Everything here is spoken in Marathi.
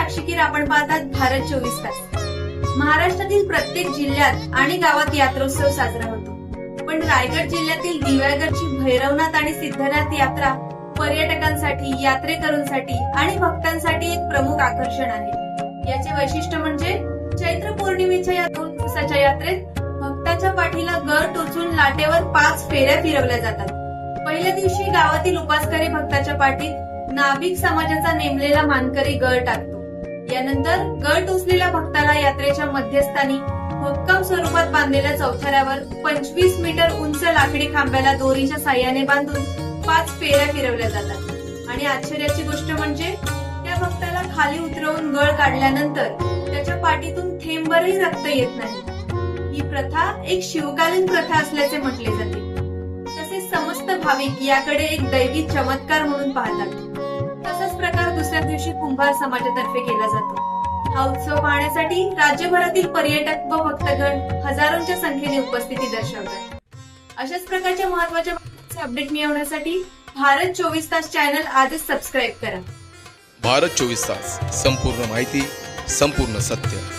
साक्षीकीर आपण पाहतात भारत 24 तास। महाराष्ट्रातील प्रत्येक जिल्ह्यात आणि गावात यात्रोत्सव साजरा होतो, पण रायगड जिल्ह्यातील दिव्यागडची भैरवनाथ आणि सिद्धनाथ यात्रा पर्यटकांसाठी, यात्रेकरूंसाठी आणि भक्तांसाठी एक प्रमुख आकर्षण आहे। याचे वैशिष्ट्य म्हणजे चैत्र पौर्णिमेच्या या 2 दिवसाच्या यात्रेत भक्ताच्या पाठीला गर टोचून लाटेवर 5 फेऱ्या फिरवल्या जातात। पहिल्या दिवशी गावातील उपासकरी भक्ताच्या पाठीत नाभिक समाजाचा नेमलेला मानकरी गर टाकतो। यानंतर गर टोचलेल्या भक्ताला यात्रेच्या मध्यस्थानी भक्कम स्वरूपात बांधलेल्या चौथऱ्यावर 25 मीटर उंच लाकडी खांब्याला दोरीच्या साह्याने बांधून 5 फेऱ्या फिरवल्या जातात। आणि आश्चर्याची गोष्ट म्हणजे त्या भक्ताला खाली उतरवून गर काढल्यानंतर त्याच्या पाठीतून थेंबभरही रक्त येत नाही। ही प्रथा एक शिवकालीन प्रथा असल्याचे म्हटले जाते। तसेच समस्त भाविक याकडे एक दैवी चमत्कार म्हणून पाहतात। तसाच प्रकार दुसऱ्या दिवशी कुंभार समाजातर्फे केला जातो। हा उत्सव पाहण्यासाठी राज्यभरातील पर्यटक व भक्तगण हजारोंच्या संख्येने उपस्थिती दर्शवतात। अशाच प्रकारच्या महत्त्वाच्या अपडेट मिळवण्यासाठी भारत 24 तास चॅनल आजच सबस्क्राईब करा। भारत 24 तास, संपूर्ण माहिती, संपूर्ण सत्य।